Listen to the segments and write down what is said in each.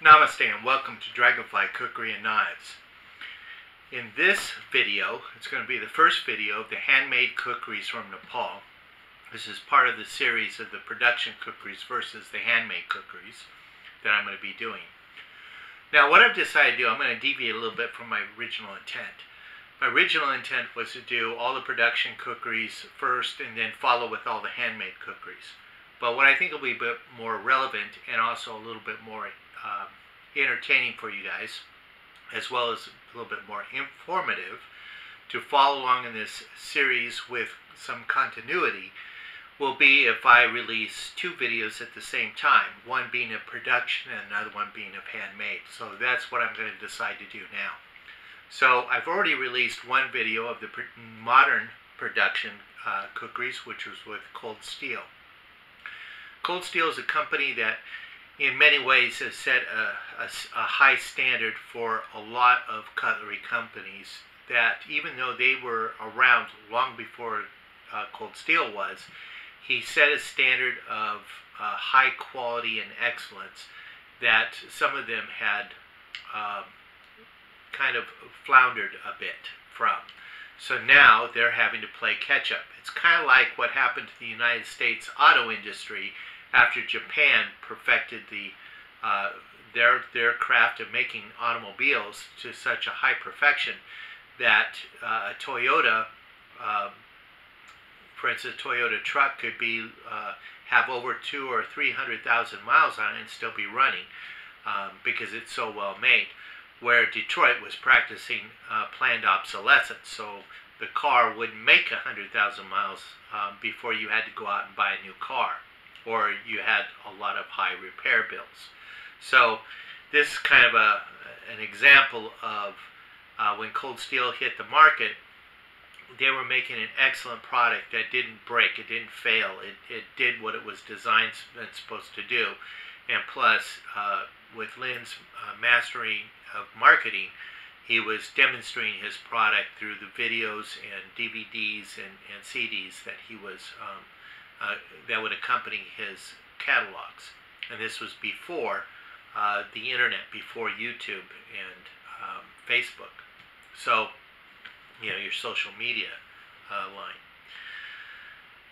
Namaste and welcome to Dragonfly Kukri and Knives. In this video, it's going to be the first video of the handmade kukris from Nepal. This is part of the series of the production kukris versus the handmade kukris that I'm going to be doing. Now what I've decided to do, I'm going to deviate a little bit from my original intent. My original intent was to do all the production kukris first and then follow with all the handmade kukris. But what I think will be a bit more relevant and also a little bit more entertaining for you guys, as well as a little bit more informative, to follow along in this series with some continuity, will be if I release two videos at the same time, one being of production and another one being of handmade. So that's what I'm going to decide to do now. So I've already released one video of the modern production kukris, which was with Cold Steel. Cold Steel is a company that in many ways has set a high standard for a lot of cutlery companies that, even though they were around long before Cold Steel was, he set a standard of high quality and excellence that some of them had kind of floundered a bit from. So now they're having to play catch up. It's kind of like what happened to the United States auto industry after Japan perfected their craft of making automobiles to such a high perfection that Toyota, for instance, a Toyota truck could be have over 200,000 or 300,000 miles on it and still be running because it's so well made. Where Detroit was practicing planned obsolescence, so the car wouldn't make 100,000 miles before you had to go out and buy a new car, or you had a lot of high repair bills. So this is kind of an example of when Cold Steel hit the market, they were making an excellent product that didn't break, it didn't fail, it did what it was designed and supposed to do. And plus, with Lynn's mastery of marketing, he was demonstrating his product through the videos and DVDs and CDs that he was that would accompany his catalogs. And this was before the internet, before YouTube and Facebook. So, you know, your social media line.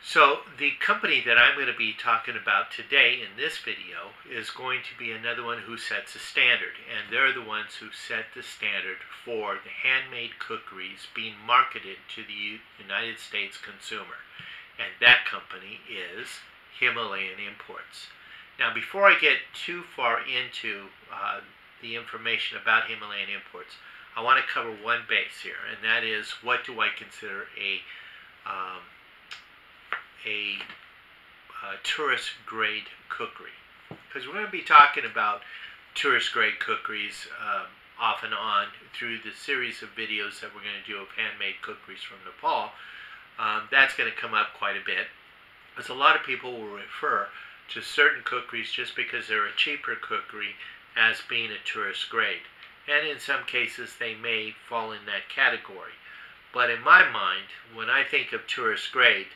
So the company that I'm going to be talking about today in this video is going to be another one who sets a standard, and they're the ones who set the standard for the handmade kukris being marketed to the United States consumer, and that company is Himalayan Imports. Now before I get too far into the information about Himalayan Imports, I want to cover one base here, and that is, what do I consider a tourist grade kukri? Because we're going to be talking about tourist grade kukris off and on through the series of videos that we're going to do of handmade kukris from Nepal. That's going to come up quite a bit, because a lot of people will refer to certain kukris just because they're a cheaper kukri as being a tourist grade, and in some cases they may fall in that category. But in my mind, when I think of tourist grade,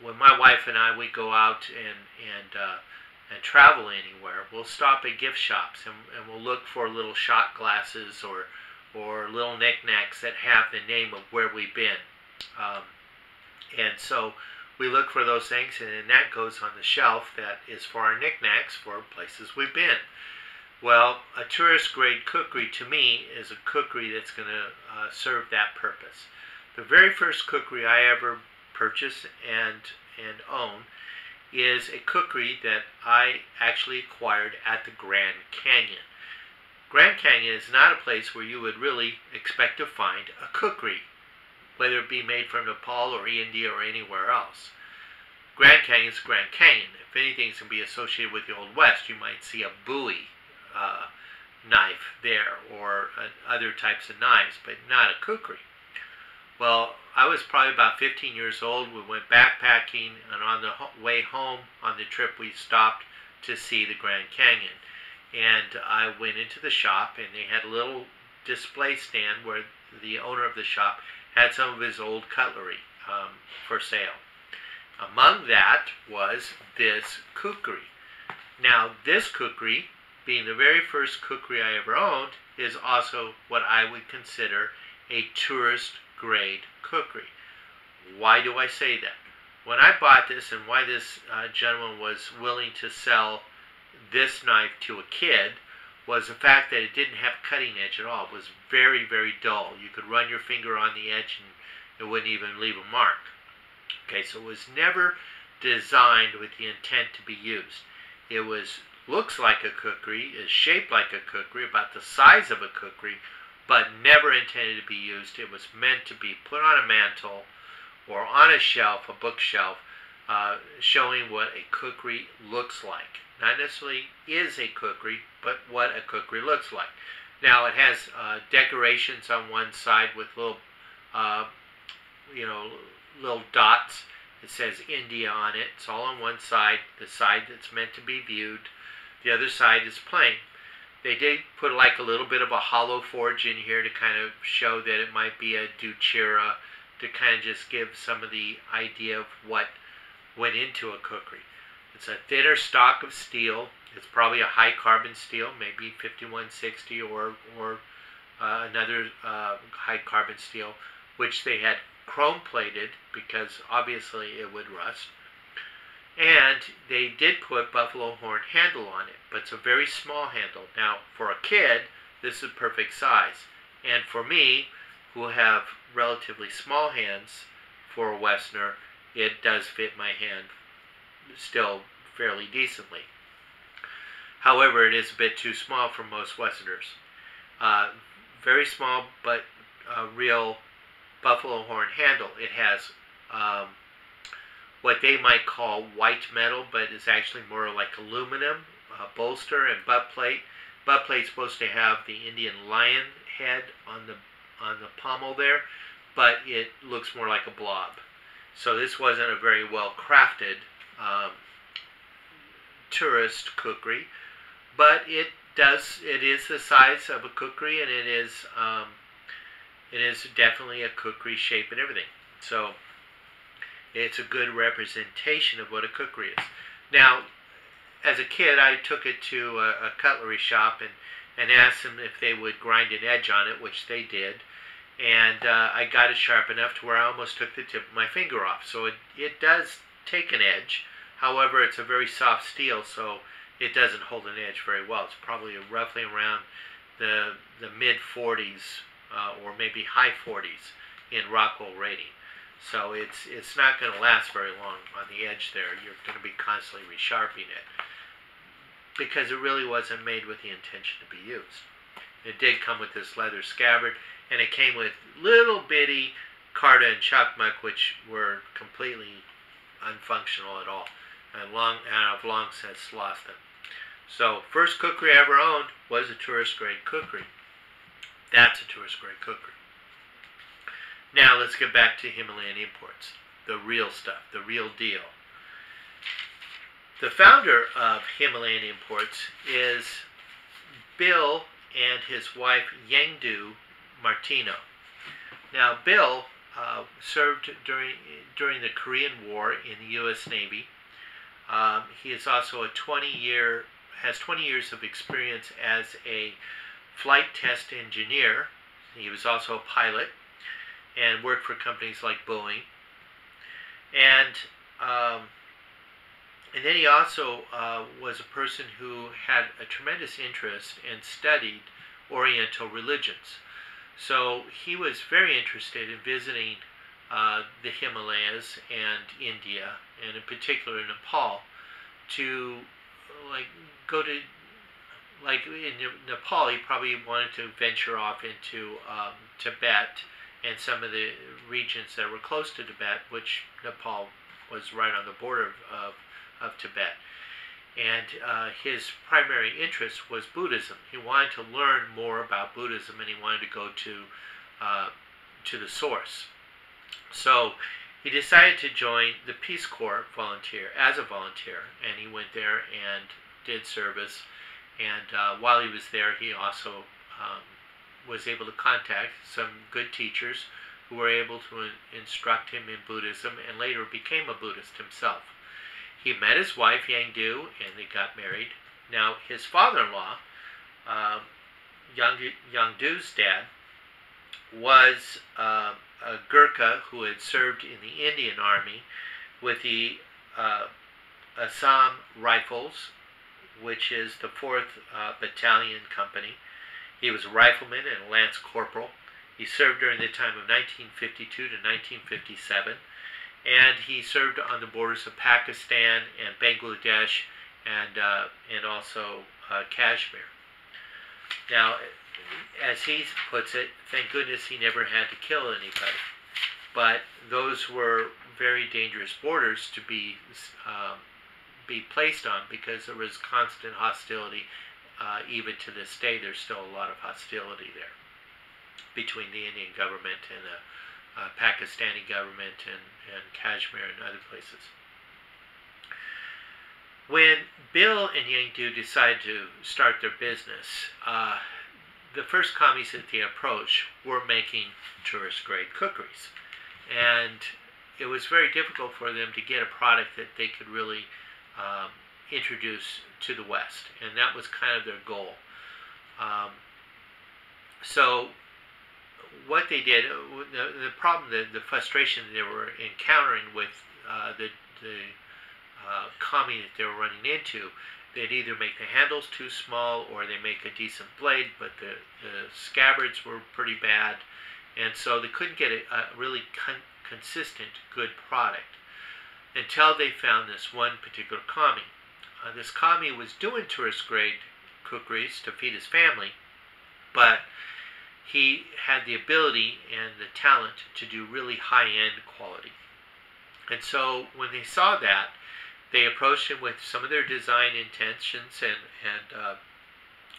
when my wife and I, we go out and travel anywhere, we'll stop at gift shops and we'll look for little shot glasses or little knickknacks that have the name of where we've been. And so we look for those things, and then that goes on the shelf that is for our knickknacks for places we've been. Well, a tourist grade kukri to me is a kukri that's going to serve that purpose. The very first kukri I ever purchase and own is a kukri that I actually acquired at the Grand Canyon. Grand Canyon is not a place where you would really expect to find a kukri, whether it be made from Nepal or India or anywhere else. Grand Canyon is Grand Canyon. If anything can be associated with the Old West, you might see a bowie knife there, or other types of knives, but not a kukri. Well, I was probably about 15 years old. We went backpacking, and on the way home on the trip we stopped to see the Grand Canyon. And I went into the shop, and they had a little display stand where the owner of the shop had some of his old cutlery for sale. Among that was this kukri. Now, this kukri being the very first kukri I ever owned, is also what I would consider a tourist grade kukri. Why do I say that? When I bought this, and why this gentleman was willing to sell this knife to a kid, was the fact that it didn't have cutting edge at all. It was very, very dull. You could run your finger on the edge and it wouldn't even leave a mark. Okay, so it was never designed with the intent to be used. It looks like a kukri, is shaped like a kukri, about the size of a kukri, but never intended to be used. It was meant to be put on a mantle or on a shelf, a bookshelf, showing what a kukri looks like. Not necessarily is a kukri, but what a kukri looks like. Now it has decorations on one side with little, little dots. It says India on it. It's all on one side, the side that's meant to be viewed. The other side is plain. They did put like a little bit of a hollow forge in here to kind of show that it might be a Duchira, to kind of just give some of the idea of what went into a kukri. It's a thinner stock of steel. It's probably a high carbon steel, maybe 5160 or another high carbon steel, which they had chrome plated because obviously it would rust. And they did put buffalo horn handle on it, but it's a very small handle. Now, for a kid, this is perfect size. And for me, who have relatively small hands, for a Westerner, it does fit my hand still fairly decently. However, it is a bit too small for most Westerners. Very small, but a real buffalo horn handle. It has what they might call white metal, but it's actually more like aluminum, bolster and butt plate. Butt plate's supposed to have the Indian lion head on the pommel there, but it looks more like a blob. So this wasn't a very well crafted tourist kukri, but it is the size of a kukri, and it is definitely a kukri shape and everything. So it's a good representation of what a kukri is. Now, as a kid, I took it to a cutlery shop and asked them if they would grind an edge on it, which they did. And I got it sharp enough to where I almost took the tip of my finger off. So it does take an edge. However, it's a very soft steel, so it doesn't hold an edge very well. It's probably roughly around the mid-40s or maybe high 40s in Rockwell rating. So it's not going to last very long on the edge there. You're going to be constantly resharpening it because it really wasn't made with the intention to be used. It did come with this leather scabbard, and it came with little bitty Carta and Chakmak, which were completely unfunctional at all, and I've long since lost them. So, first kukri I ever owned was a tourist grade kukri. That's a tourist grade kukri. Now let's get back to Himalayan imports, the real stuff, the real deal. The founder of Himalayan imports is Bill and his wife Yengdu Martino. Now Bill served during the Korean War in the U.S. Navy. He is also has 20 years of experience as a flight test engineer. He was also a pilot and worked for companies like Boeing. And then he also was a person who had a tremendous interest and studied Oriental religions. So he was very interested in visiting the Himalayas and India, and in particular Nepal, to go to, in Nepal he probably wanted to venture off into Tibet and some of the regions that were close to Tibet, which Nepal was right on the border of Tibet. And his primary interest was Buddhism. He wanted to learn more about Buddhism, and he wanted to go to the source. So he decided to join the Peace Corps as a volunteer, and he went there and did service. And while he was there, he also was able to contact some good teachers who were able to instruct him in Buddhism, and later became a Buddhist himself. He met his wife, Yangdu, and they got married. Now, his father-in-law, Young Do's dad, was a Gurkha who had served in the Indian Army with the Assam Rifles, which is the 4th Battalion Company. He was a rifleman and a lance corporal. He served during the time of 1952 to 1957, and he served on the borders of Pakistan and Bangladesh and also Kashmir. Now, as he puts it, thank goodness he never had to kill anybody. But those were very dangerous borders to be placed on, because there was constant hostility. Even to this day, there's still a lot of hostility there between the Indian government and the Pakistani government and Kashmir and other places. When Bill and Yang Du decided to start their business, the first commies that they approached were making tourist-grade kukris. And it was very difficult for them to get a product that they could really introduce to the West. And that was kind of their goal. So what they did, the problem, the frustration they were encountering with the commie that they were running into, they'd either make the handles too small or they make a decent blade, but the scabbards were pretty bad, and so they couldn't get a really consistent, good product until they found this one particular commie. This commie was doing tourist-grade kukris to feed his family, but he had the ability and the talent to do really high-end quality. And so when they saw that, they approached him with some of their design intentions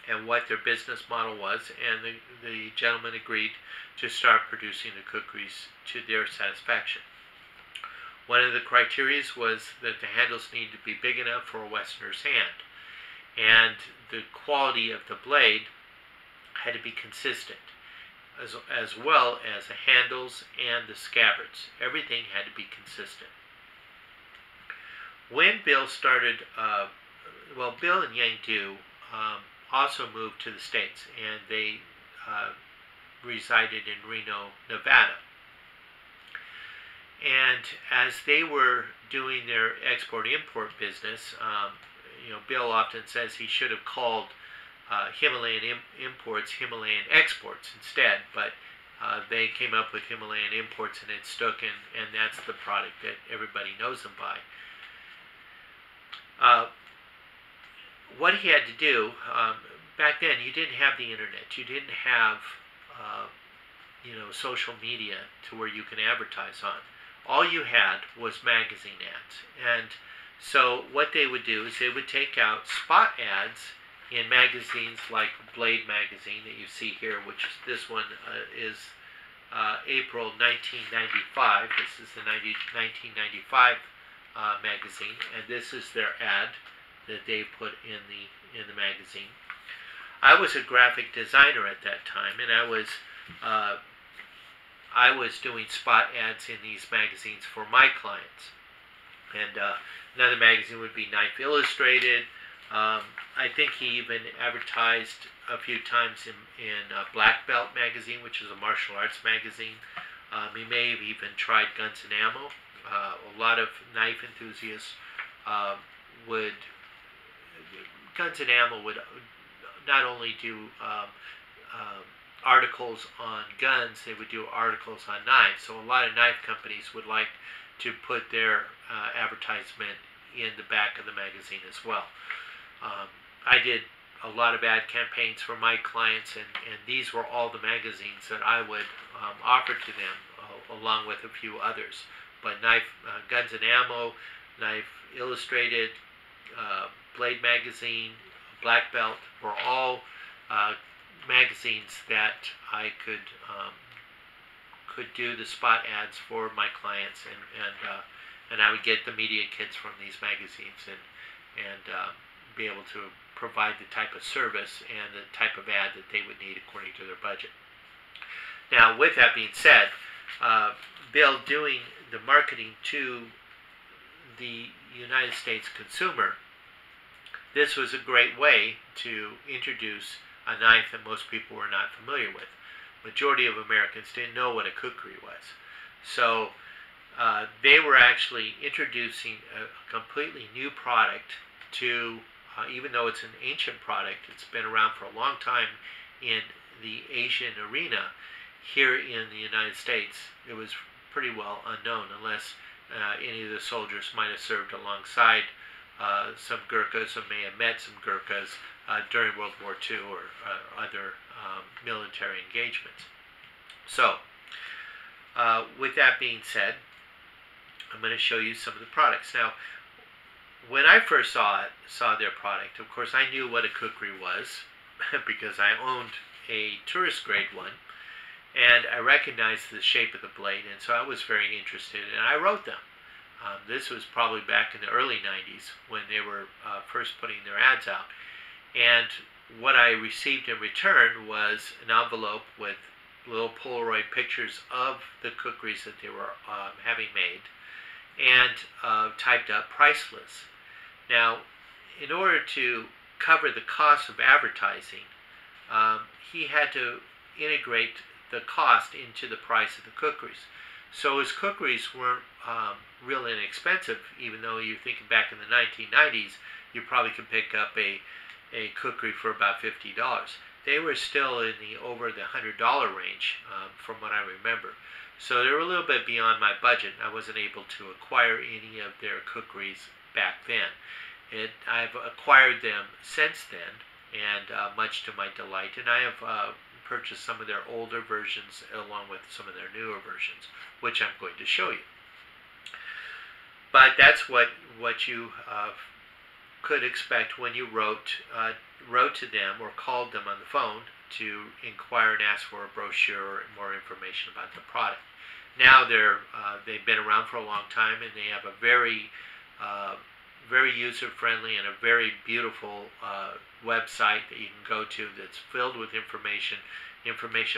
and what their business model was, and the gentleman agreed to start producing the kukris to their satisfaction. One of the criteria was that the handles needed to be big enough for a Westerner's hand, and the quality of the blade had to be consistent, as well as the handles and the scabbards. Everything had to be consistent. When Bill started, Bill and Yang Du also moved to the States, and they resided in Reno, Nevada. And as they were doing their export-import business, Bill often says he should have called Himalayan imports Himalayan exports instead, but they came up with Himalayan imports and it stuck, and that's the product that everybody knows them by. What he had to do, back then you didn't have the internet, you didn't have social media to where you can advertise on. All you had was magazine ads. And so what they would do is they would take out spot ads in magazines like Blade magazine that you see here, which this one is April 1995. This is the 1995 magazine, and this is their ad that they put in the magazine. I was a graphic designer at that time, and I was doing spot ads in these magazines for my clients. And another magazine would be Knife Illustrated. I think he even advertised a few times in Black Belt magazine, which is a martial arts magazine. He may have even tried Guns and Ammo. A lot of knife enthusiasts Guns and Ammo would not only do articles on guns, they would do articles on knives. So a lot of knife companies would like to put their advertisement in the back of the magazine as well. I did a lot of ad campaigns for my clients, and these were all the magazines that I would offer to them, along with a few others. But Guns and Ammo, Knife Illustrated, Blade magazine, Black Belt were all magazines that I could do the spot ads for my clients, and I would get the media kits from these magazines and be able to provide the type of service and the type of ad that they would need according to their budget. Now, with that being said, Bill doing the marketing to the United States consumer this was a great way to introduce a knife that most people were not familiar with. Majority of Americans didn't know what a kukri was. So they were actually introducing a completely new product to, even though it's an ancient product, it's been around for a long time in the Asian arena. Here in the United States, it was pretty well unknown, unless any of the soldiers might have served alongside some Gurkhas, or may have met some Gurkhas during World War II or other military engagements. So, with that being said, I'm going to show you some of the products. Now, when I first saw their product, of course I knew what a kukri was because I owned a tourist grade one, and I recognized the shape of the blade, and so I was very interested, and I wrote them. This was probably back in the early 90s when they were first putting their ads out. And what I received in return was an envelope with little Polaroid pictures of the kukris that they were having made, and typed up price lists. Now, in order to cover the cost of advertising, he had to integrate the cost into the price of the kukris. So his kukris weren't real inexpensive, even though you're thinking back in the 1990s, you probably could pick up a kukri for about $50. They were still in the over the $100 range, from what I remember. So they were a little bit beyond my budget. I wasn't able to acquire any of their kukris back then. I've acquired them since then, and much to my delight. And I have purchased some of their older versions along with some of their newer versions, which I'm going to show you. But that's what you could expect when you wrote to them or called them on the phone to inquire and ask for a brochure or more information about the product. Now they've been around for a long time, and they have a very user-friendly and a very beautiful website that you can go to that's filled with information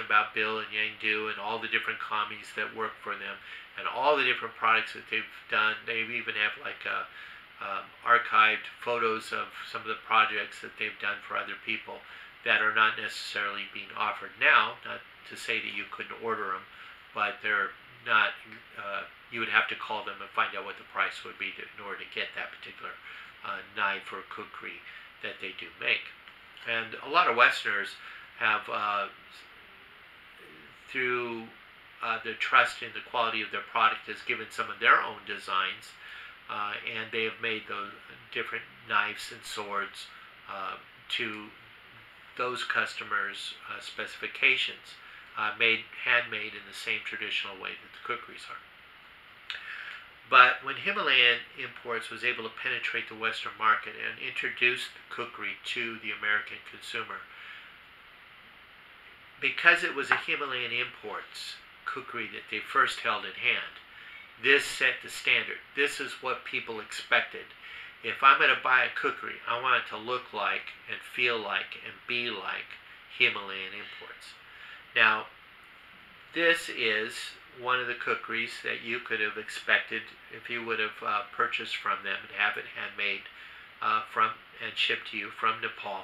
about Bill and Yangdu and all the different commies that work for them and all the different products that they've done. They even have like archived photos of some of the projects that they've done for other people that are not necessarily being offered now. Not to say that you couldn't order them, but they're not. You would have to call them and find out what the price would be in order to get that particular knife or kukri that they do make. And a lot of Westerners have, through their trust in the quality of their product, has given some of their own designs, and they have made those different knives and swords to those customers' specifications, handmade in the same traditional way that the kukris are. But when Himalayan Imports was able to penetrate the Western market and introduce the kukri to the American consumer, because it was a Himalayan Imports kukri that they first held in hand, this set the standard. This is what people expected. If I'm going to buy a kukri, I want it to look like and feel like and be like Himalayan Imports. Now, this is one of the kukris that you could have expected if you would have purchased from them and have it handmade and shipped to you from Nepal.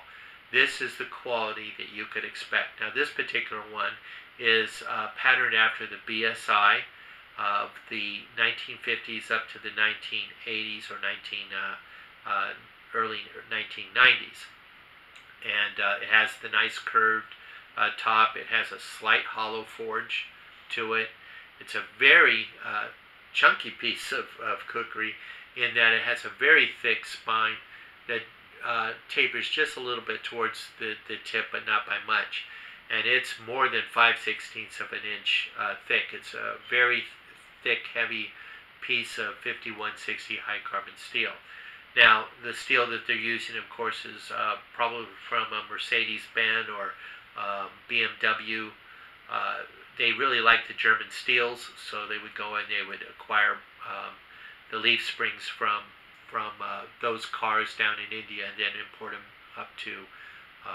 This is the quality that you could expect. Now, this particular one is patterned after the BSI of the 1950s up to the 1980s or early 1990s. And it has the nice curved top. It has a slight hollow forge to it. It's a very chunky piece of kukri in that it has a very thick spine that tapers just a little bit towards the tip, but not by much. And it's more than 5/16 of an inch thick. It's a very thick, heavy piece of 5160 high carbon steel. Now, the steel that they're using, of course, is probably from a Mercedes-Benz or BMW. They really like the German steels, so they would go and they would acquire the leaf springs from those cars down in India and then import them up to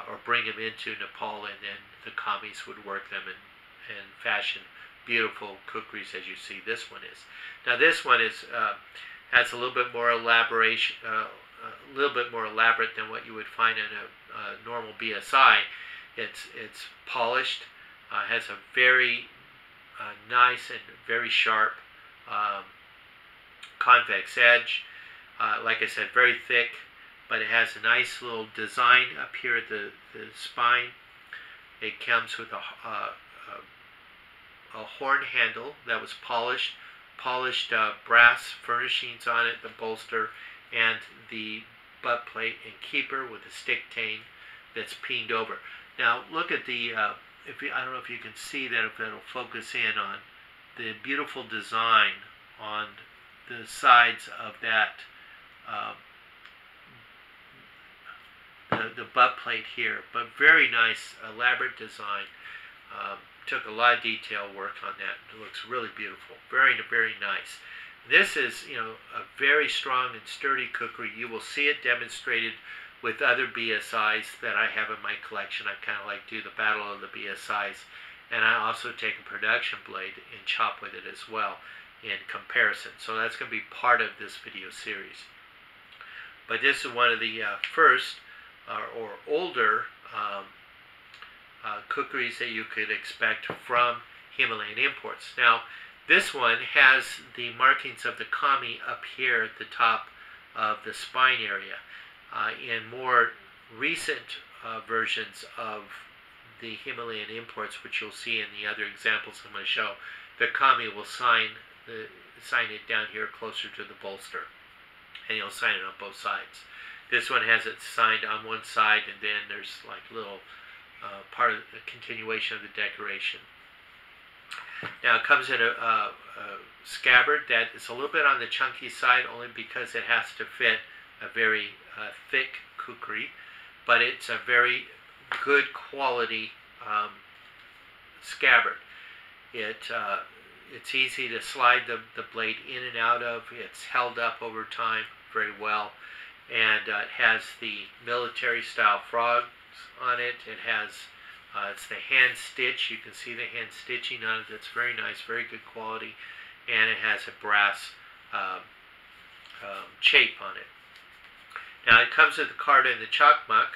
or bring them into Nepal, and then the commies would work them and fashion beautiful kukris as you see this one is. Now this one is has a little bit more elaboration, a little bit more elaborate than what you would find in a normal BSI. It's polished, has a very nice and very sharp convex edge. Like I said, very thick, but it has a nice little design up here at the spine. It comes with a horn handle that was polished brass furnishings on it, the bolster, and the butt plate and keeper with a stick cane that's peened over. Now look at the, I don't know if you can see that, if that'll focus in on the beautiful design on the sides of that, the butt plate here, but very nice, elaborate design. Took a lot of detail work on that. It looks really beautiful. Very, very nice. This is, a very strong and sturdy kukri. You will see it demonstrated with other BSIs that I have in my collection. I kind of like do the battle of the BSIs. And I also take a production blade and chop with it as well in comparison. So that's going to be part of this video series. But this is one of the first or older kukris that you could expect from Himalayan imports. Now, this one has the markings of the kami up here at the top of the spine area. In more recent versions of the Himalayan imports, which you'll see in the other examples I'm going to show, the kami will sign it down here closer to the bolster, and you'll sign it on both sides. This one has it signed on one side, and then there's like little part of the continuation of the decoration. Now it comes in a scabbard that is a little bit on the chunky side, only because it has to fit a very thick kukri, but it's a very good quality scabbard. It's easy to slide the blade in and out of. It's held up over time very well, and it has the military style frogs on it. It has it's the hand stitch. You can see the hand stitching on it. That's very nice, very good quality, and it has a brass shape on it. Now it comes with the card and the chakmak.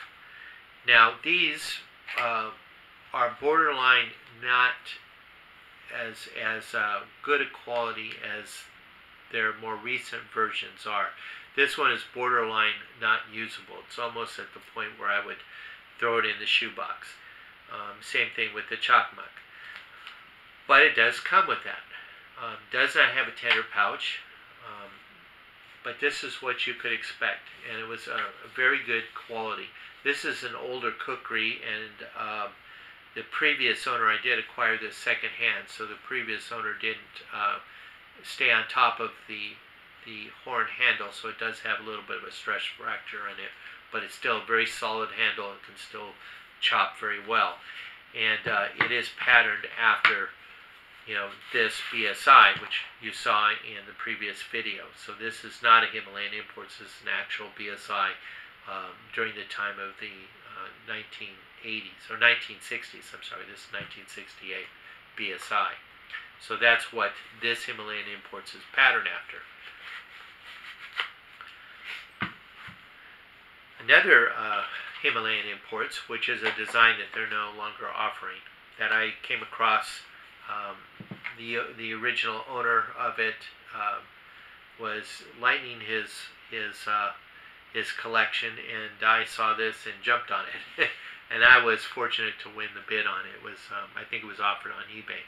Now these are borderline not as good a quality as their more recent versions are. This one is borderline not usable. It's almost at the point where I would throw it in the shoebox. Same thing with the chakmak. But it does come with that. Does not have a tender pouch, but this is what you could expect, and it was a very good quality. This is an older kukri, and the previous owner, I did acquire this second hand, so the previous owner didn't stay on top of the horn handle, so it does have a little bit of a stress fracture in it, but it's still a very solid handle. It can still chop very well, and it is patterned after this BSI, which you saw in the previous video. So this is not a Himalayan imports. This is an actual BSI during the time of the 1980s or 1960s. I'm sorry, this is 1968 BSI. So that's what this Himalayan imports is patterned after. Another Himalayan imports, which is a design that they're no longer offering, that I came across. The original owner of it was lightening his collection, and I saw this and jumped on it. And I was fortunate to win the bid on it. It was I think it was offered on eBay.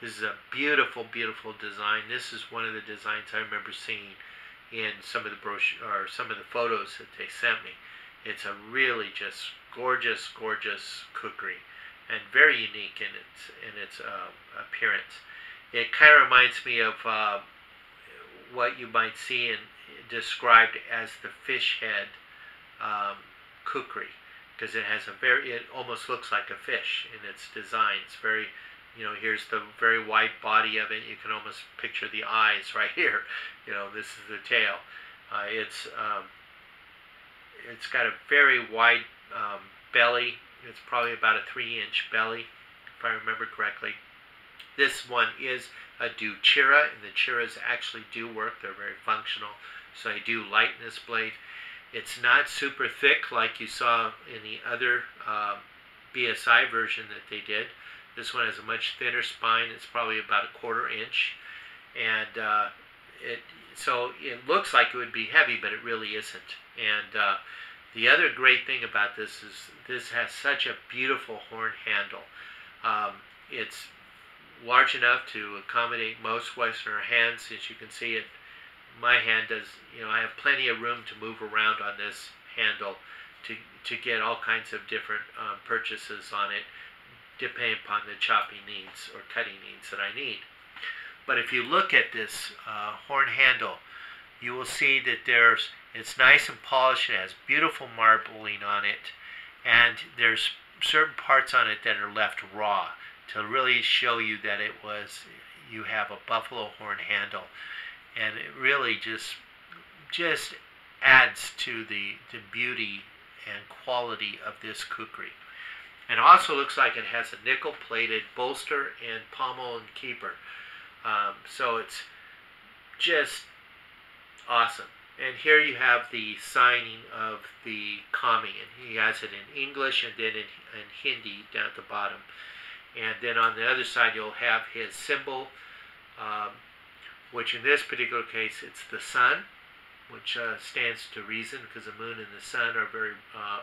This is a beautiful, beautiful design. This is one of the designs I remember seeing in some of the brochure or some of the photos that they sent me. It's a really just gorgeous, gorgeous kukri, and very unique in its appearance. It kind of reminds me of what you might see described as the fish head kukri, because it has it almost looks like a fish in its design. It's very, here's the very wide body of it. You can almost picture the eyes right here. This is the tail. It's got a very wide belly. It's probably about a 3-inch belly, if I remember correctly. This one is a do chira, and the chiras actually do work. They're very functional, so I do lighten this blade. It's not super thick like you saw in the other BSI version that they did. This one has a much thinner spine. It's probably about a 1/4 inch, and so it looks like it would be heavy, but it really isn't. And the other great thing about this is this has such a beautiful horn handle. It's large enough to accommodate most Westerner hands. As you can see, my hand does. I have plenty of room to move around on this handle to get all kinds of different purchases on it, depending upon the chopping needs or cutting needs that I need. But if you look at this horn handle, you will see that it's nice and polished. It has beautiful marbling on it, and there's certain parts on it that are left raw to really show you that you have a buffalo horn handle, and it really just adds to the beauty and quality of this kukri. And also looks like it has a nickel-plated bolster and pommel and keeper. So it's just awesome. And here you have the signing of the kami, and he has it in English and then in Hindi down at the bottom. And then on the other side you'll have his symbol, which in this particular case it's the sun, which stands to reason because the moon and the sun are very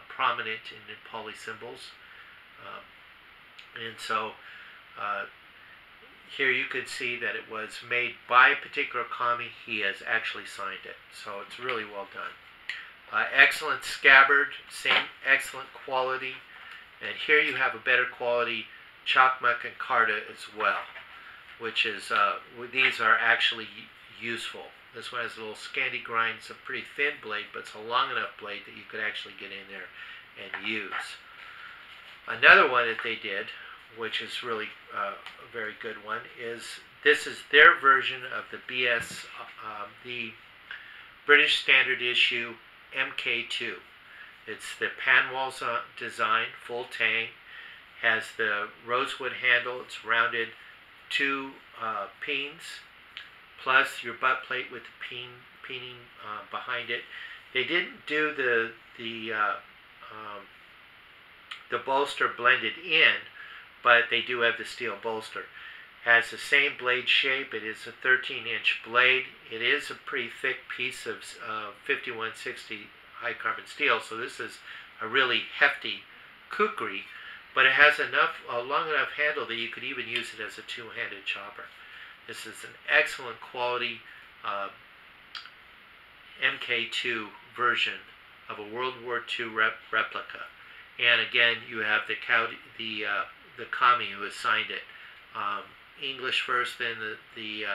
prominent in Nepali symbols. And so here you can see that it was made by a particular kami. He has actually signed it, so it's really well done. Excellent scabbard, same excellent quality, and here you have a better quality chakmak and karta as well, which is these are actually useful. This one has a little scanty grind. It's a pretty thin blade, but it's a long enough blade that you could actually get in there and use. Another one that they did, which is really a very good one, is this is their version of the British Standard Issue MK2. It's the panwalls design, full tang, has the rosewood handle. It's rounded, 2 peens, plus your butt plate with the peening behind it. They didn't do the bolster blended in, but they do have the steel bolster. Has the same blade shape. It is a 13-inch blade. It is a pretty thick piece of 5160 high carbon steel, so this is a really hefty kukri, but it has a long enough handle that you could even use it as a two-handed chopper. This is an excellent quality MK2 version of a World War II replica. And again, you have the kami who has signed it. English first, then the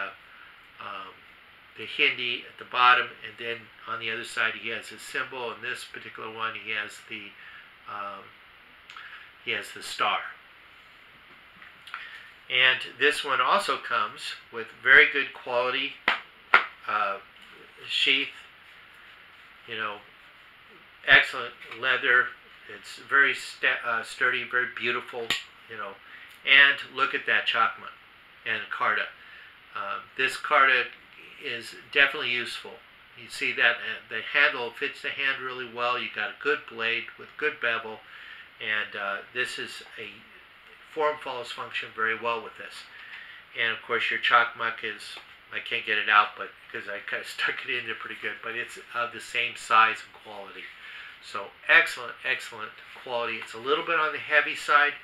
Hindi at the bottom, and then on the other side he has his symbol. In this particular one, he has the star. And this one also comes with very good quality sheath. Excellent leather. It's very sturdy, very beautiful, and look at that chakma and karta. This karta is definitely useful. You see that the handle fits the hand really well. You got a good blade with good bevel, and this is a form follows function very well with this. And of course your chakmak is, I can't get it out, but because I kind of stuck it in there pretty good, but it's of the same size and quality. So excellent, excellent quality. It's a little bit on the heavy side,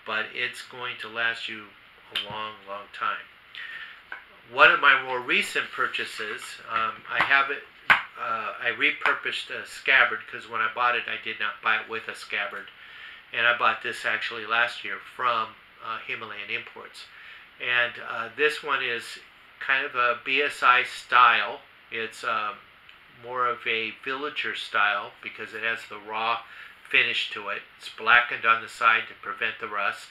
but it's going to last you a long, long time. One of my more recent purchases, I repurposed a scabbard because when I bought it, I did not buy it with a scabbard. And I bought this actually last year from Himalayan Imports. And this one is kind of a BSI style. It's more of a villager style because it has the raw finish to it. It's blackened on the side to prevent the rust.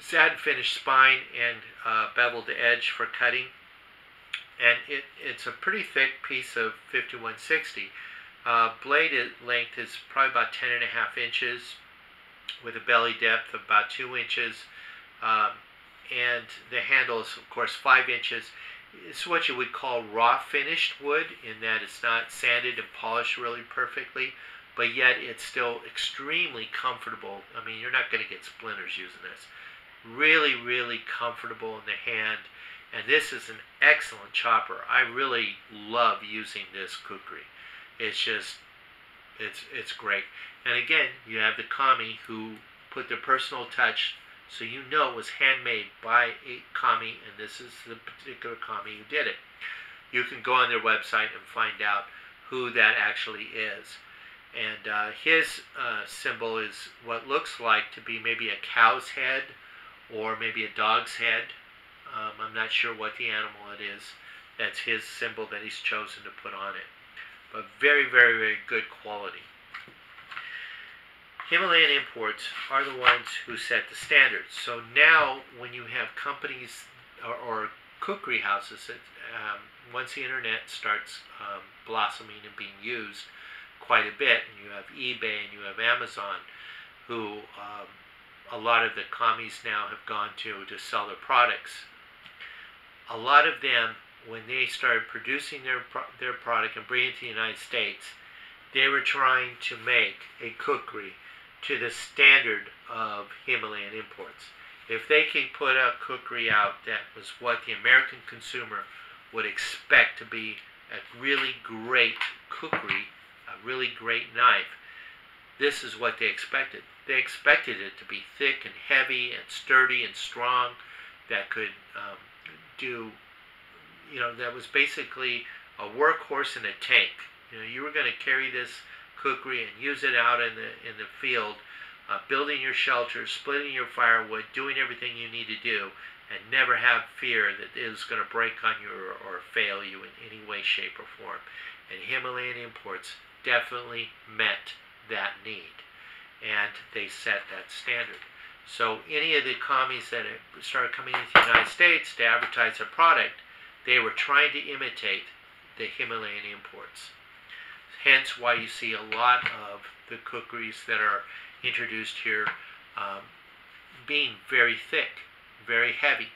Satin finished spine and beveled edge for cutting. And it's a pretty thick piece of 5160. Blade length is probably about 10.5 inches with a belly depth of about 2 inches. And the handle is, of course, 5 inches. It's what you would call raw finished wood, in that it's not sanded and polished really perfectly, but yet it's still extremely comfortable. I mean, you're not going to get splinters using this. Really, really comfortable in the hand, and this is an excellent chopper. I really love using this Kukri. It's just, it's great. And again, you have the kami who put their personal touch, so you know it was handmade by a kami, and this is the particular kami who did it. You can go on their website and find out who that actually is. And his symbol is what looks like to be maybe a cow's head or maybe a dog's head. I'm not sure what the animal it is. That's his symbol that he's chosen to put on it. But very, very, very good quality. Himalayan imports are the ones who set the standards. So now when you have companies or Kukri houses, that, once the internet starts blossoming and being used quite a bit, and you have eBay and you have Amazon, who a lot of the commies now have gone to sell their products. A lot of them, when they started producing their product and bringing it to the United States, they were trying to make a Kukri to the standard of Himalayan imports. If they could put a Kukri out that was what the American consumer would expect to be a really great Kukri, a really great knife, this is what they expected. They expected it to be thick and heavy and sturdy and strong, that could that was basically a workhorse in a tank. You were going to carry this Kukri and use it out in the field, building your shelters, splitting your firewood, doing everything you need to do, and never have fear that it was going to break on you or fail you in any way, shape, or form. And Himalayan imports definitely met that need, and they set that standard. So any of the commies that started coming into the United States to advertise their product, they were trying to imitate the Himalayan imports. Hence why you see a lot of the Kukris that are introduced here being very thick, very heavy.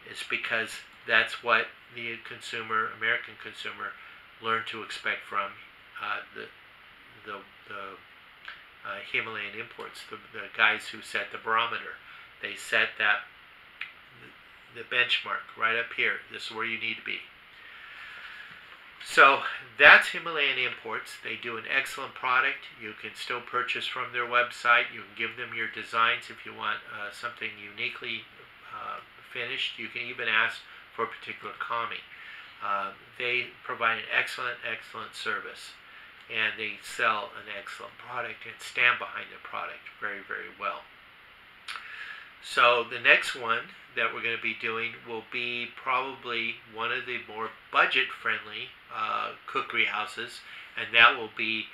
It's because that's what the consumer, American consumer, learned to expect from the Himalayan imports, the guys who set the barometer. They set the benchmark right up here. This is where you need to be. So that's Himalayan imports. They do an excellent product. You can still purchase from their website. You can give them your designs if you want something uniquely finished. You can even ask for a particular kami. They provide an excellent service, and they sell an excellent product and stand behind the product very, very well. So the next one that we're going to be doing will be probably one of the more budget-friendly Kukri houses, and that will be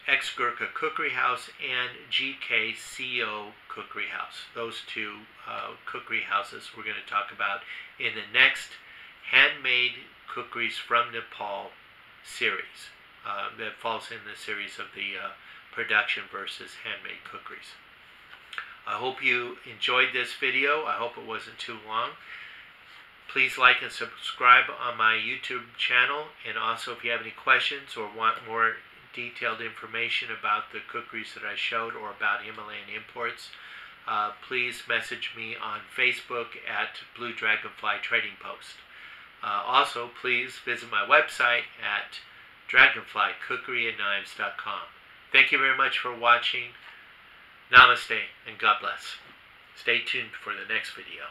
Ex-Gurkha Kukri House and GKCO Kukri House. Those two Kukri houses we're going to talk about in the next Handmade Kukris from Nepal series that falls in the series of the production versus handmade Kukris. I hope you enjoyed this video. I hope it wasn't too long. Please like and subscribe on my YouTube channel, and also if you have any questions or want more detailed information about the Kukris that I showed or about Himalayan imports, please message me on Facebook at Blue Dragonfly Trading Post. Also, please visit my website at dragonflykukriandknives.com. Thank you very much for watching. Namaste and God bless. Stay tuned for the next video.